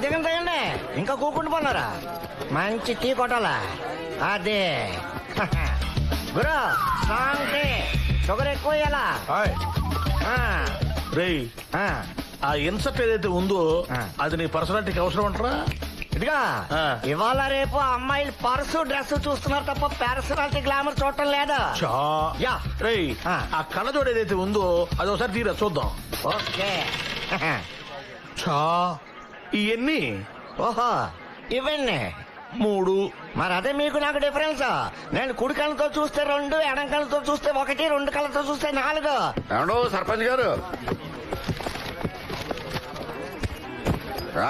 దిగండి దిగండి, ఇంకా కూకుంటూ పోన్నారా? మంచి టీ కొట్టాలా? అదే గురు, స్ట్రాంగ్ టీ, షుగర్ ఎక్కువ ఇయ్యాలా? రేయ్, ఆ ఇన్సర్ట్ ఏదైతే ఉందో అది నీ పర్సనాలిటీకి అవసరం అంటారా? ఇదిగా ఇవాళ రేపు అమ్మాయిలు పర్సు డ్రెస్ చూస్తున్నారు తప్ప పర్సనాలిటీ గ్లామర్ చూడటం లేదా? యా రేయ్, ఆ కళ్ళజోడు ఏదైతే ఉందో అది ఒకసారి తీరా చూద్దాం. ఓకే. చా ఇవన్నీ ఓహో, ఇవన్నీ 3. మరి అదే మీకు నాకు డిఫరెన్స్. నేను కుడి కళ్ళతో చూస్తే 2, ఎడం కళ్ళతో చూస్తే 1, 2 కళ్ళతో చూస్తే 4. ఏమండో సర్పంచ్ గారు,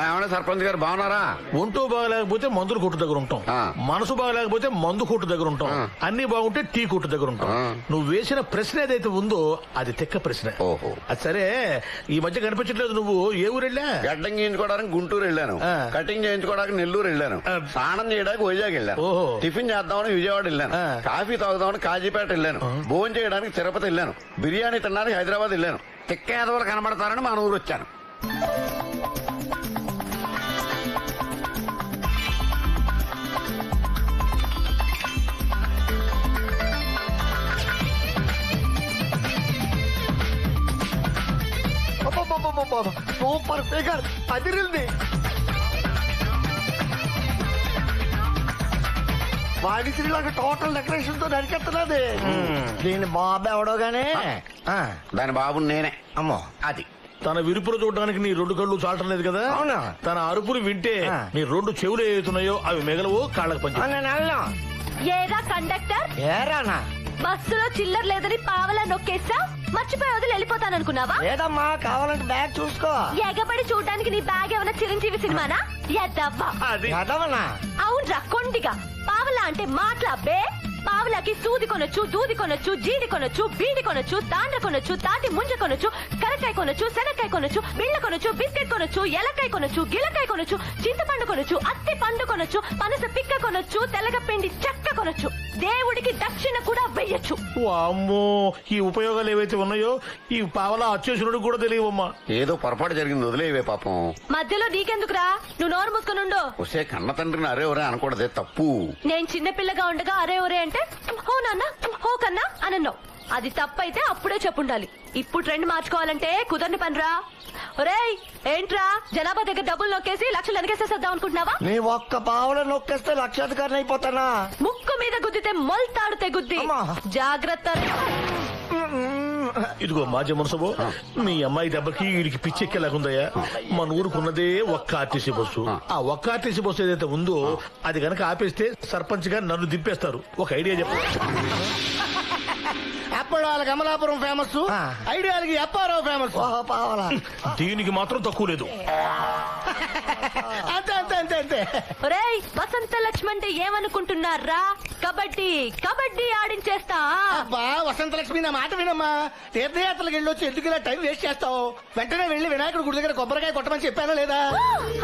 ఏమన్నా సర్పంచ్ గారు బాగున్నారా? ఒంటూ బాగలేకపోతే మందుల కొట్టు దగ్గర ఉంటాం, మనసు బాగలేకపోతే మందు కొట్టు దగ్గర ఉంటాం, అన్ని బాగుంటే టీ కొట్టు దగ్గర ఉంటాం. నువ్వు వేసిన ప్రశ్న ఏదైతే ఉందో అది తెక్క ప్రశ్న. ఓహో, అది సరే, ఈ మధ్య కనిపించట్లేదు. నువ్వు ఏ ఊరు వెళ్ళా? గడ్డం చేయించుకోవడానికి గుంటూరు వెళ్ళాను, కటింగ్ చేయించుకోవడానికి నెల్లూరు వెళ్ళాను, స్నానం చేయడానికి వైజాగ్ వెళ్ళాను, టిఫిన్ చేద్దామని విజయవాడ వెళ్ళాను, కాఫీ తాగుదామని కాజీపేట వెళ్ళాను, భోజనం చేయడానికి తిరుపతి వెళ్ళాను, బిర్యానీ తినడానికి హైదరాబాద్ వెళ్ళాను. తిక్క ఏదోలు కనబడతారని మన ఊరు వచ్చాను. సూపర్ ఫిగర్, అదిరింది. వాడిశ్రీలాగా టోటల్ డెకరేషన్ తో నరికెత్తన్నది. దీని బాబు ఎవడో గానీ దాని బాబు నేనే. అమ్మో, అది తన విరుపులు చూడడానికి నీ 2 కళ్ళు చాలటం లేదు కదా? అవునా? తన అరుపులు వింటే నీ 2 చెవులు ఏతున్నాయో అవి మిగలవు, కాళ్ళకు పంచి. నేను వెళ్ళను. ఏరా కండక్టర్, ఏరానా? బస్సులో చిల్లర లేదని పావలా నొక్కేసా, మర్చిపోయి వదిలి వెళ్ళిపోతాననుకున్నావా? లేదమ్మా, కావాలంటే బ్యాగ్ చూసుకో. ఎగబడి చూడడానికి నీ బ్యాగ్ ఏమైనా చిరంజీవి సినిమానా? ఎద్దవ్వా. చదవనా? అవునరా కొండిగా. పావలా అంటే మాట్లాబే. పావలాకి సూది కొనొచ్చు, దూది కొనొచ్చు, జీడి కొనొచ్చు, బీడి కొనొచ్చు, దాండ్ర కొనొచ్చు, తాటి ముంజ కొనొచ్చు, కరకాయ కొనొచ్చు, శనక్కాయ కొనొచ్చు, బిళ్ళ కొనొచ్చు, బిస్కెట్ కొనొచ్చు, ఎలకాయ కొనొచ్చు, గిలకాయ కొనొచ్చు, చింతపండు కొనొచ్చు, అత్తి పండు కొనొచ్చు, పనస పిక్క కొనొచ్చు, తెల్లగపిండి చెక్క కొనొచ్చు, దేవుడికి దక్షిణ కూడా వెయ్యొచ్చు. అమ్మో, ఈ ఉపయోగాలు ఏవైతే ఉన్నాయో ఈ పావలా అత్యవసరుడు కూడా తెలియవమ్మా. ఏదో పొరపాటు జరిగింది, వదిలేవే పాపం. మధ్యలో నీకెందుకురా, నువ్వు నోరు మూసుకునుండు. వస్తే కన్న తండ్రిని అరే ఒరే అనకూడదే, తప్పు. నేను చిన్నపిల్లగా ఉండగా అరే ఒరే అంటే హో నాన్న, హో కన్నా అనన్నావు. అది తప్పైతే అప్పుడే చెప్పుండాలి. ఇప్పుడు ట్రెండ్ మార్చుకోవాలంటే కుదరని పనిరా. ఒరేయ్, ఏంట్రా జనాభా దగ్గర డబ్బులు నొక్కేసి లక్షలు వెనకేసేద్దాం అనుకుంటున్నావా? నీ ఒక్క పావులో నొక్కేస్తే లక్షాధికారిని అయిపోతానా? ముక్కు మీద గుద్దితే మొల్తాడు తెగుద్ది, జాగ్రత్త. ఇదిగో మాజీ మనసుబో, మీ అమ్మాయి దెబ్బకి వీడికి పిచ్చెక్కేలాగుందయ్యా. మన ఊరుకున్నదే ఒక్క ఆర్టీసీ బస్సు. ఆ ఒక్క ఆర్టీసీ బస్సు ఏదైతే ఉందో అది గనక ఆపేస్తే సర్పంచ్ గా నన్ను దింపేస్తారు. ఒక ఐడియా చెప్పు. అప్పుడు వాళ్ళకి అమలాపురం ఫేమస్, ఐడియాలకి అప్పారావు ఫేమస్. దీనికి మాత్రం తక్కువ లేదు. అంతే అంతే అంతే అంతే. ఒరేయ్, వసంత లక్ష్మి అంటే ఏమనుకుంటున్నారా? కబడ్డీ కబడ్డీ ఆడించేస్తా. అబ్బా వసంత లక్ష్మి, నా మాట వినమ్మా. తీర్థయాత్రలకు వెళ్ళొచ్చి ఎందుకు ఇలా టైం వేస్ట్ చేస్తావు? వెంటనే వెళ్లి వినాయకుడి గుడి దగ్గర కొబ్బరికాయ కొట్టమని చెప్పానా లేదా?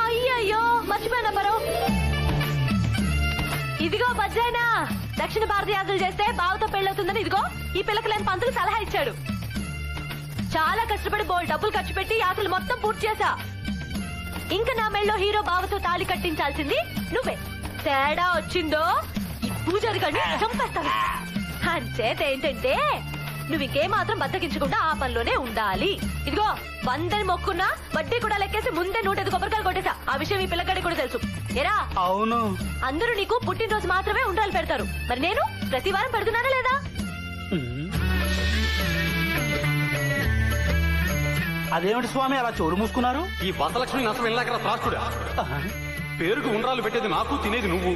అయ్యయ్యో, మర్చిపోయినా మరో. ఇదిగో బజ్జాయినా, దక్షిణ భారత యాత్రలు చేస్తే బావతో పెళ్ళవుతుందని ఇదిగో ఈ పిల్లకి లేని పంతులు సలహా ఇచ్చాడు. చాలా కష్టపడి బోల్ డబ్బులు ఖర్చు పెట్టి యాత్రలు మొత్తం పూర్తి చేశా. ఇంకా నా మెళ్ళో హీరో బావతో తాళి కట్టించాల్సింది నువ్వే. తేడా వచ్చిందో ఈ పూజారి గడిని చంపేస్తాను. అంచేత ఏంటంటే నువ్వు ఇంకే మాత్రం బద్దకించకుండా ఆ పనిలోనే ఉండాలి. ఇదిగో 100 మొక్కున్నా వడ్డీ కూడా లెక్కేసి ముందే 105 కొబ్బరికాయలు కొట్టేశా. ఆ విషయం ఈ పిల్లగాడికి కూడా తెలుసు. ఎరా? అవును. అందరూ నీకు పుట్టినరోజు మాత్రమే ఉండాలి పెడతారు, మరి నేను ప్రతి వారం పెడుతున్నానా లేదా? అదేమిటి స్వామి అలా చోరు మూసుకున్నారు? ఈ వసలక్ష్మి నష్టం వెళ్ళాక త్రాస్తుడా. పేరుకు ఉండ్రాలు పెట్టేది నాకు, తినేది నువ్వు.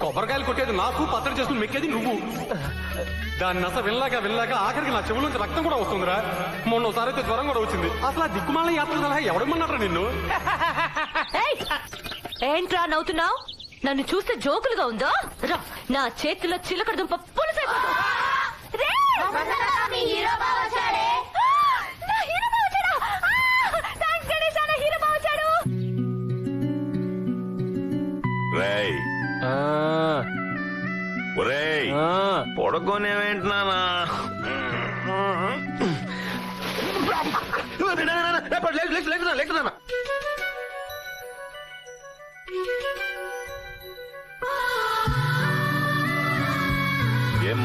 కొబ్బరికాయలు కొట్టేది నాకు, పచ్చడి చేసుకుని మెక్కేది నువ్వు. దాని నస వెళ్ళాక ఆఖరికి నా చెవులోంచి రక్తం కూడా వస్తుందిరా. మొన్నోసారి అయితే జ్వరం కూడా వచ్చింది. అసలు ఆ దిక్కుమాల యాత్ర సలహా ఎవడమన్నారా నిన్ను? ఏంట్రా నవ్వుతున్నావు? నన్ను చూస్తే జోకులుగా ఉందో? రా, నా చేతిలో చిలకడ దుంప పులుసైపోతుంది. పొడగొనేవేంటున్నానా?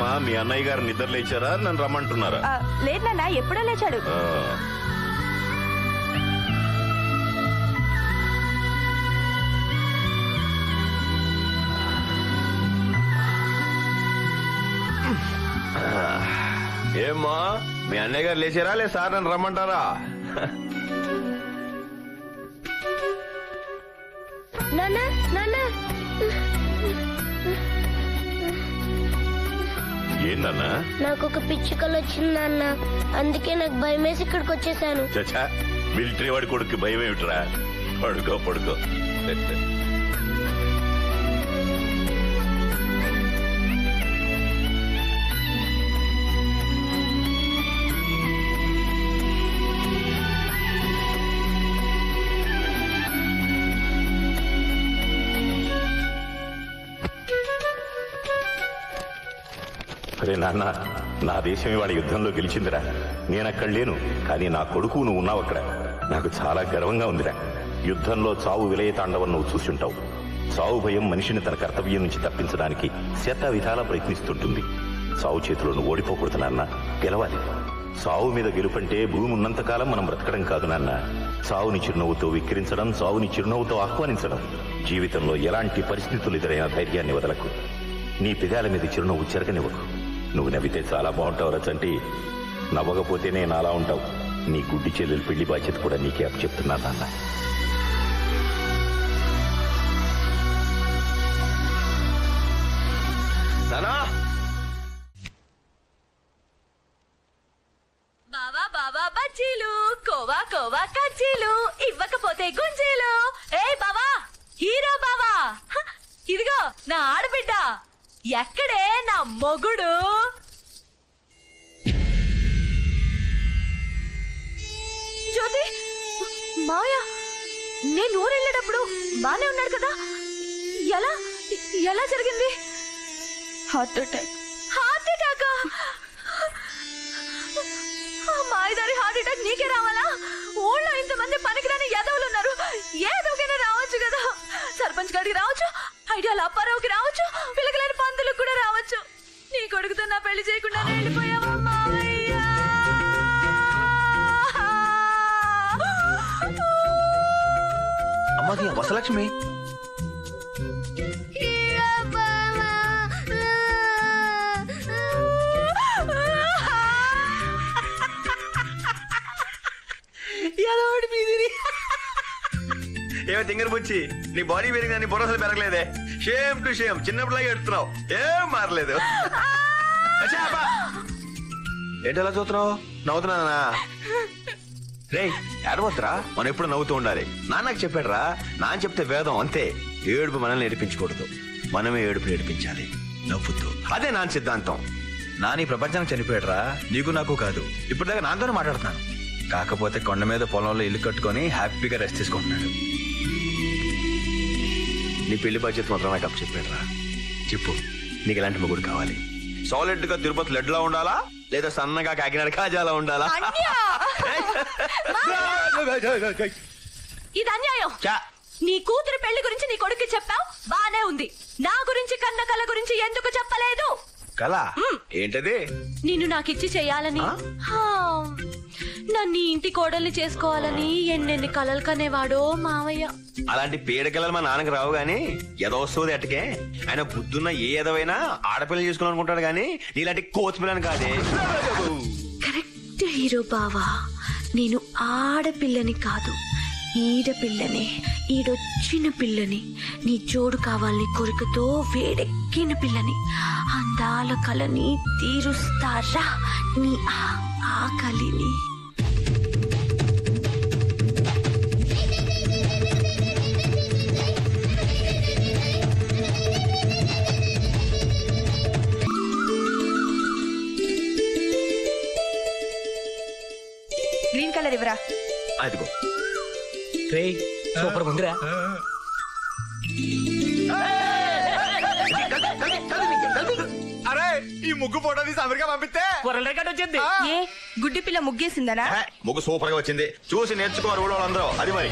ఏమ్మా మీ అన్నయ్య గారు నిద్ర లేచారా నన్ను రమ్మంటున్నారా? లేదు నాన్న, ఎప్పుడో లేచాడు. ఆ. ఏమ్మా మీ అన్నయ్య గారు లేచారా లే సార్ నన్ను రమ్మంటారా? నాన్న నాన్న ఏందన్నా? నాకు ఒక పిచ్చి కళ వచ్చింది నాన్న, అందుకే నాకు భయం వేసి ఇక్కడికి వచ్చేసాను. చచ్చా మిలిటరీ వాడి కొడుకు భయం ఏమిట్రా? పడుకో పడుకో. అరే నాన్న, నా దేశం ఇవాళ యుద్ధంలో గెలిచిందిరా. నేను అక్కడ లేను, కానీ నా కొడుకు నువ్వు ఉన్నావు అక్కడ. నాకు చాలా గర్వంగా ఉందిరా. యుద్ధంలో చావు విలయతాండవం నువ్వు చూసుంటావు. చావు భయం మనిషిని తన కర్తవ్యం నుంచి తప్పించడానికి శత విధాలా ప్రయత్నిస్తుంటుంది. చావు చేతిలో నువ్వు ఓడిపోకూడదు నాన్న, గెలవాలి. చావు మీద గెలుపంటే భూమి ఉన్నంతకాలం మనం బ్రతకడం కాదు నాన్న. చావుని చిరునవ్వుతో విక్కిరించడం, చావుని చిరునవ్వుతో ఆహ్వానించడం. జీవితంలో ఎలాంటి పరిస్థితులు ఎదురైనా ధైర్యాన్ని వదలకు. నీ పెదాల మీద చిరునవ్వు చెరగనివ్వకు. నువ్వు నవ్వితే చాలా బాగుంటావు రచంటి. నవ్వకపోతేనే నాలా ఉంటావు. నీ గుడ్డి చెల్లెలు పెళ్లి బాధ్యత కూడా నీకే అప్పచెప్తున్నా నాన్న. బావా బావా బజ్జీలు, కోవా కోవా కజ్జీలు, ఇవ్వకపోతే గుంజీలు. ఏ బావా, హీరో బావా, హ, ఇదిగో నా ఆడబిడ్డ. ఎక్కడే నా మొగుడు? జ్యోతి, మాయా, నేను ఊరెళ్ళేటప్పుడు బానే ఉన్నాడు కదా? ఎలా ఎలా జరిగింది? Heart attack. Heart attack? మాయదారి హార్ట్ అటాక్ నీకే రావాలా? ఊళ్ళో ఇంతమంది పనికిరాని యాదవులు ఉన్నారు, ఏదోకైనా రావచ్చు కదా. సర్పంచ్ గారికి రావచ్చు, ఐడియాల అప్పారావుకి రావచ్చు, పిల్లకలేని పందులకు కూడా రావచ్చు. నీ కొడుకుతో నా పెళ్లి చేయకుండా వెళ్ళిపోయావా మావయ్య? అమ్మది వసలక్ష్మి. ఏమో తింగర్ బుచ్చి, నీ బాడీ పెరిగిన నీ బుర్ర అసలు పెరగలేదే. షేమ్ టు షేమ్, చిన్నప్పుడులాగా ఎడుతున్నావు, ఏం మారలేదు. ఏంటి అలా చూస్తున్నావు? నవ్వుతున్నానా? రే ఏడవద్దురా, మనం ఎప్పుడు నవ్వుతూ ఉండాలి. నాన్నకు చెప్పాడురా, నాన్న చెప్తే వేదం అంతే. ఏడుపు మనల్ని ఏడిపించకూడదు, మనమే ఏడుపు ఏడిపించాలి నవ్వుతూ. అదే నాన్న సిద్ధాంతం. నాని ప్రపంచానికి చనిపోయాడురా, నీకు నాకు కాదు. ఇప్పుడు దాకా నాతోనే మాట్లాడుతున్నాను. కాకపోతే కొండ మీద పొలంలో ఇల్లు కట్టుకొని హ్యాపీగా రెస్ట్ తీసుకుంటున్నాడు. నీ పెళ్లి బాధ్యత మాత్రం నాకు అప్పు చెప్పాడురా. చెప్పు, నీకు ఎలాంటి మొగుడు కావాలి? సాలిడ్ గా తిరుపతి లడ్డులా ఉండాలా, లేదా సన్నగా కాకినాడ కాజాలా ఉండాలా? ఇది అన్యాయం. నీ కూతురు పెళ్లి గురించి నీ కొడుకు చెప్పావు, బానే ఉంది. నా గురించి కన్న కళ గురించి ఎందుకు చెప్పలేదు? కళ ఏంటది? నిన్ను నాకిచ్చి చెయ్యాలని, నన్ను ఇంటి కోడల్ని చేసుకోవాలని ఎన్నెన్ని కలలు కనేవాడో మావయ్య. అలాంటి పీడకలలు మా నాన్నకి రావు గాని ఏదో వస్తుంది అట్టకే. ఆయన బుద్ధున్న ఏ ఏదైనా ఆడపిల్లని చేసుకోవాలనుకుంటాడు గాని నీలాంటి కోచ్ పిల్లని కాదే. కరెక్ట్ హీరో బావా, నేను ఆడపిల్లని కాదు, ఈడపిల్లనే, ఈడొచ్చిన పిల్లని. నీ జోడు కావాలని కోరికతో వేడెక్కిన పిల్లని. అందాల కలని తీరుస్తారా నీ ఆకలిని. గ్రీన్ కలర్ ఇవ్వరా. అదిగో సూపర్ ఉందిరా. అరే ఈ ముగ్గు ఫోటో తీసి అమెరికా పంపిస్తే వచ్చింది. ఏ గుడ్డి పిల్ల ముగ్గేసిందనా? ముగ్గు సూపర్ గా వచ్చింది, చూసి నేర్చుకోవాలి ఊళ్ళో అందరూ. అది మరి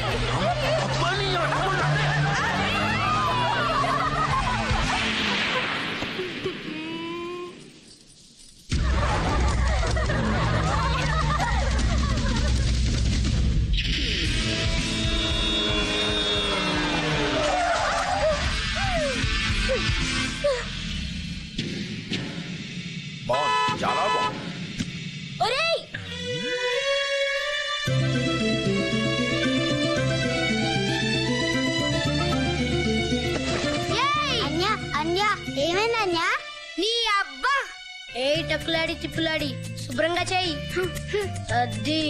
టక్కులాడి తిప్పులాడి శుభ్రంగా చేయి అది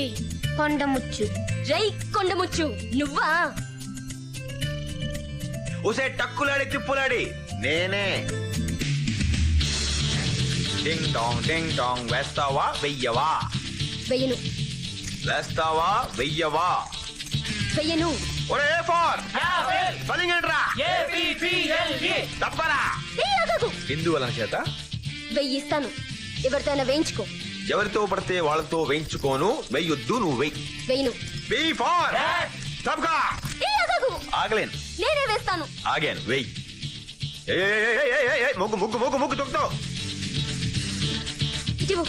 కొండముచ్చు. జై కొండముచ్చు నువ్వా? ఉసే టక్కులాడి తిప్పులాడి నేనే. డింగ్ డాంగ్ వేస్తావా వెయ్యవా? వెయ్యను. వేస్తావా వెయ్యవా? వెయ్యను. ఒరే ఫార్ స్పెల్లింగ్ ఏంట్రా? తప్పరా? హిందువుల చేత వెయ్యిస్తాను. ఎవరితోనైనా వేయించుకో. ఎవరితో పడితే వాళ్ళతో వేయించుకోను. వెయ్యొద్దు, నువ్వు వెయ్యి. వెయ్యను. బి ఫార్ తప్పగా. ఆగలేను. నేనే వేస్తాను. ఆగాను, వెయ్యి. ముగ్గు ముగ్గు ముగ్గు ముగ్గు తొక్కుతావు. ఇదిగో.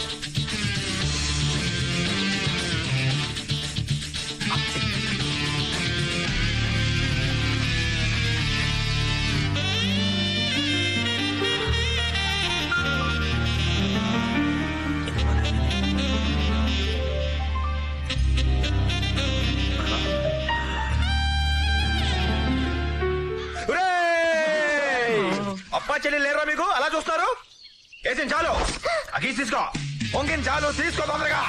అప్పా చెల్లి లేరా మీకు? అలా చూస్తారు? వేసిన చాలు. అగీసి తీసుకో. పొంగిన చాలు, తీసుకో తొందరగా.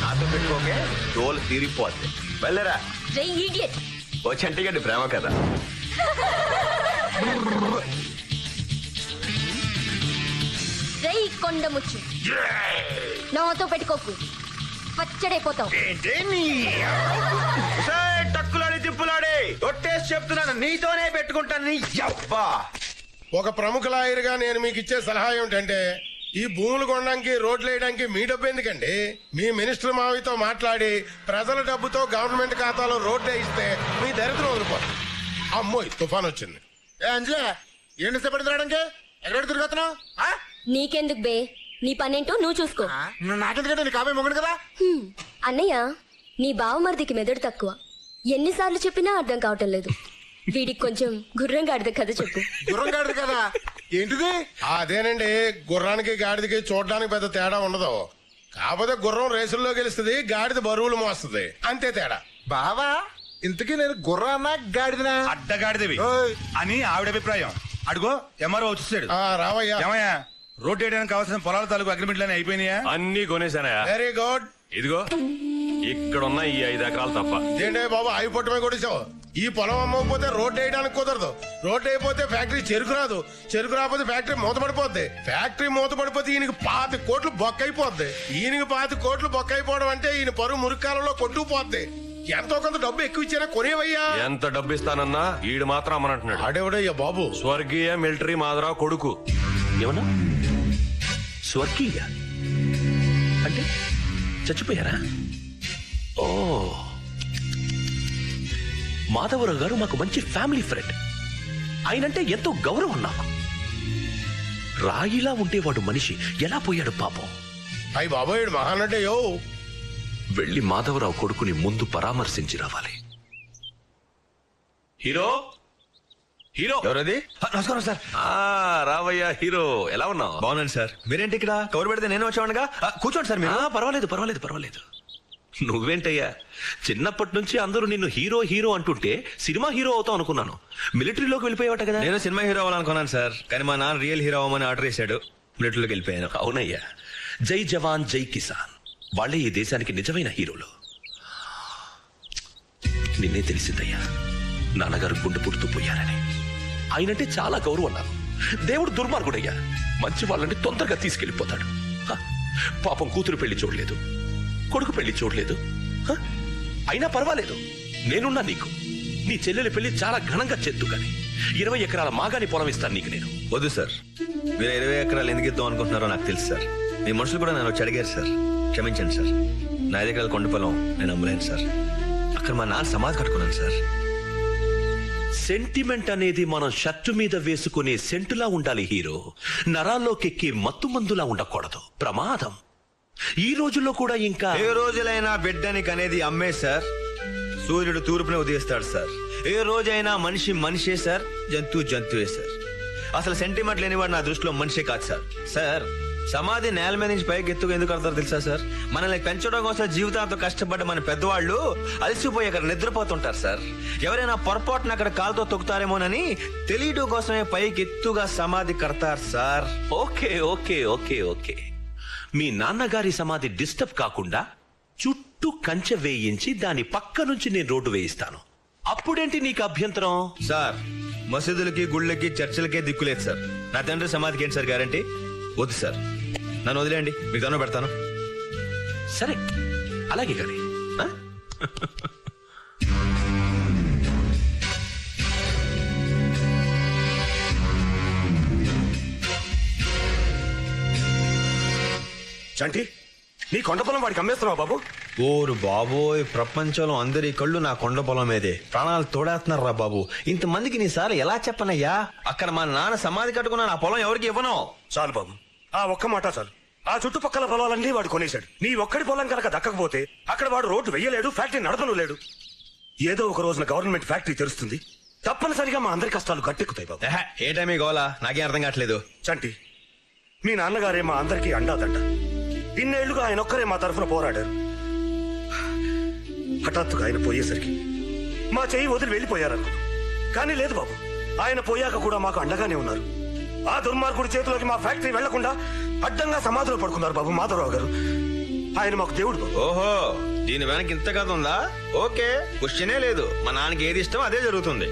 నాతో పెట్టుకోకే, తోలు తీరిపోద్ది. వెళ్ళరా. జై ఇడియట్. ఓ చంటిగడ్డి ప్రేమ కదా. జై కొండముచ్చు. నాతో పెట్టుకోకు, పచ్చడైపోతావు. టక్కులాడి తిప్పులాడి ఒట్టేసి చెప్తున్నాను, నీతోనే పెట్టుకుంటాను. నీ అబ్బా. ఒక ప్రముఖ లాయర్గా నేను మీకు ఇచ్చే సలహా ఏమిటంటే, ఈ భూములు కొనడానికి రోడ్లు వేయడానికి మీ డబ్బు ఎందుకండి? మీ మినిస్టర్ మావితో మాట్లాడి ప్రజల డబ్బుతో గవర్నమెంట్ ఖాతాలో రోడ్లు వేయిస్తే మీ దరిద్రం వదిలిపోతుంది. అమ్మోయ్, తుఫాన్ వచ్చింది. అంజలే, ఏంటి సేపడుతున్నాడానికి ఎక్కడ తిరుగుతున్నావు? నీకెందుకు బే? నీ పనేంటో నువ్వు చూసుకో. నాకెందుకంటే నీ కాబోయే మొగుడు కదా. అన్నయ్య, నీ బావమరిదికి మెదడు తక్కువ. ఎన్నిసార్లు చెప్పినా అర్థం కావటం లేదు. వీడికి కొంచెం గుర్రంగాడిద కథ చెప్పు. గుర్రంగాడిది కదా? ఏంటిది? అదేనండి, గుర్రానికి గాడిదకి చూడడానికి పెద్ద తేడా ఉండదు. కాకపోతే గుర్రం రేసుల్లో గెలుస్తుంది, గాడిద బరువులు మోస్తుంది, అంతే తేడా. బావా, ఇంతకీ నేను గుర్రానా గాడిదనా? అడ్డగాడిదవి అని ఆవిడ అభిప్రాయం. అడుగో ఎంఆర్ఓ వచ్చేసాడు. రావయ్యా. ఏమయ్యా, రోడ్ వేయడానికి కావాల్సిన పొలాల తాలూకు అగ్రిమెంట్లు అయిపోయినాయా? అన్ని కొనేసానయా. Very good. ఇదిగో ఇక్కడున్న ఈ 5 ఎకరాలు తప్ప. ఏంటే బాబు, అవి పొట్టమే కొట్టేసావు. ఈ పొలం అమ్మకపోతే రోడ్డు వేయడానికి కుదరదు. రోడ్డు అయిపోతే ఫ్యాక్టరీ చెరుకు రాదు. చెరుకు రాకపోతే ఫ్యాక్టరీ మూతపడిపోద్ది. ఫ్యాక్టరీ మూతపడిపోతే ఈయనకి 5 కోట్లు బొక్కైపోద్ది. ఈయనకి 5 కోట్లు బొక్కైపోవడం అంటే ఈయన పరువు మురికాలంలో కొట్టుకుపోద్ది. ఎంతో కొంత డబ్బు ఎక్కువ ఇచ్చినా కొనేవయ్యా. ఎంత డబ్బు ఇస్తానన్నా ఈడు మాత్రం అమ్మనంటున్నాడు. ఆడేవిడయ్యా బాబు? స్వర్గీయ మిలిటరీ మాధవరావు కొడుకు. ఏమన్నా? స్వర్గీయ అంటే చచ్చిపోయారా? ఓ, మాధవరావు గారు మాకు మంచి ఫ్యామిలీ ఫ్రెండ్. ఆయనంటే ఎంతో గౌరవం నాకు. రాయిలా ఉండేవాడు మనిషి ఎలా పోయాడు పాపం. అయ్యి బాబోయ్, మహానటయో. వెళ్ళి మాధవరావు కొడుకుని ముందు పరామర్శించి రావాలి. Hero, hero. ఎవరది? నమస్కారం సార్. రావయ్యా హీరో, ఎలా ఉన్నావు? బాగున్నాను సార్. మీరేంటి ఇక్కడ? కవర్ పెడితే నేను వచ్చానుగా. కూర్చోండి సార్ మీరు. పర్వాలేదు పర్వాలేదు పర్వాలేదు. నువ్వేంటయ్యా, చిన్నప్పటి నుంచి అందరూ నిన్ను హీరో హీరో అంటుంటే సినిమా హీరో అవుతావు అనుకున్నాను. మిలిటరీలోకి వెళ్ళిపోయావట కదా? నేను సినిమా హీరో అవ్వాలనుకున్నాను సార్, కానీ మా నాన్న రియల్ హీరో అవ్వమని ఆర్డర్ చేశాడు. మిలిటరీలోకి వెళ్ళిపోయాను. అవునయ్యా, జై జవాన్ జై కిసాన్ వాళ్ళే ఈ దేశానికి నిజమైన హీరోలు. నిన్నే తెలిసిందయ్యా, నాన్నగారు గుండె పుడుతూ పోయారని. ఆయనంటే చాలా గౌరవం నాకు. దేవుడు దుర్మార్గుడయ్యా, మంచి వాళ్ళని తొందరగా తీసుకెళ్లిపోతాడు. పాపం కూతురు పెళ్లి చూడలేదు, కొడుకు పెళ్లి చూడలేదు. అయినా పర్వాలేదు, నేనున్నా నీకు. నీ చెల్లెలి పెళ్లి చాలా ఘనంగా చేద్దు కానీ 20 ఎకరాల మాగాని పొలం ఇస్తాను నీకు నేను. వద్దు సార్, మీరు 20 ఎకరాలు ఎందుకు ఇద్దాం అనుకుంటున్నారో నాకు తెలుసు సార్. మీ మనుషులు కూడా నన్ను వచ్చి అడిగారు సార్. క్షమించండి సార్, 5 ఎకరాల కొండ పొలం నేను అమ్మలేను సార్. అక్కడ మా నాన్న సమాధి కట్టుకున్నాను సార్. సెంటిమెంట్ అనేది మనం షర్టు మీద వేసుకునే సెంటులా ఉండాలి హీరో. నరాల్లోకెక్కి మత్తు మందులా ఉండకూడదు, ప్రమాదం. ఈ రోజుల్లో కూడా ఇంకా ఏ రోజులైనా బిడ్డని కనేది అమ్మే సార్. సూర్యుడు తూర్పునే ఉదయిస్తాడు సార్. ఏ రోజైనా మనిషి మనిషే సార్, జంతువు జంతువే సార్. అసలు సెంటిమెంట్ లేనివాడు నా దృష్టిలో మనిషే కాదు సార్. సార్, సమాధి నేల మీద నుంచి పైకి ఎత్తుకు ఎందుకు కడతారు తెలుసా సార్? మనల్ని పెంచడం కోసం జీవితాంతం కష్టపడ్డ మన పెద్దవాళ్ళు అలసిపోయి అక్కడ నిద్రపోతుంటారు సార్. ఎవరైనా పొరపాటున అక్కడ కాలుతో తొక్కుతారేమోనని తెలియడం కోసమే పైకి ఎత్తుగా సమాధి కడతారు సార్. Okay okay okay okay. మీ నాన్నగారి సమాధి డిస్టర్బ్ కాకుండా చుట్టూ కంచె వేయించి దాని పక్క నుంచి నేను రోడ్డు వేయిస్తాను. అప్పుడేంటి నీకు అభ్యంతరం? సార్ మసీదులకి గుళ్ళకి చర్చిలకే దిక్కులేదు సార్. నా తండ్రి సమాధికి ఏంటి సార్ గ్యారంటీ? వద్దు సార్, నన్ను వదిలేయండి, మీకు దండం పెడతాను. సరే అలాగే కానీ చంటి, నీ కొండ పొలం వాడికి అమ్మేస్తున్నావు బాబు? ఓరు బాబోయ్, ప్రపంచంలో అందరి కళ్ళు నా కొండ పొలం మీదే. ప్రాణాలు తోడేస్తున్నారు రా బాబు. ఇంతమందికి నీ సార్ ఎలా చెప్పనయ్యా? అక్కడ మా నాన్న సమాధి కట్టుకున్న నా పొలం ఎవరికి ఇవ్వను. చాలు బాబు, ఆ ఒక్క మాట చాలు. ఆ చుట్టుపక్కల పొలాలన్నీ వాడు కొనేశాడు. నీ ఒక్కడి పొలం కనుక దక్కకపోతే అక్కడ వాడు రోడ్డు వెయ్యలేడు, ఫ్యాక్టరీ నడపను లేడు. ఏదో ఒక రోజున గవర్నమెంట్ ఫ్యాక్టరీ తెరుస్తుంది, తప్పనిసరిగా మా అందరి కష్టాలు గట్టెక్కుతాయి బాబు. ఏ టైం గోలా నాకేం అర్థం కావట్లేదు. చంటి, మీ నాన్నగారే మా అందరికీ అండాదంట. ఇన్నేళ్లుగా ఆయన ఒక్కరే మా తరఫున పోరాడారు. హఠాత్తుగా ఆయన పోయేసరికి మా చెయ్యి వదిలి వెళ్ళిపోయారనుకున్నాం. కానీ లేదు బాబు, ఆయన పోయాక కూడా మాకు అండగానే ఉన్నారు. ఆ దుర్మార్గుడి చేతిలోకి మా ఫ్యాక్టరీ వెళ్లకుండా అడ్డంగా సమాధిలో పడుకున్నారు బాబు మాధవరావు గారు. ఆయన మాకు దేవుడు బాబు. ఓహో, దీని వెనక ఇంత కథ ఉందా? ఓకే, క్వశ్చనే లేదు. మా నాన్నకి ఏది ఇష్టం అదే జరుగుతుంది.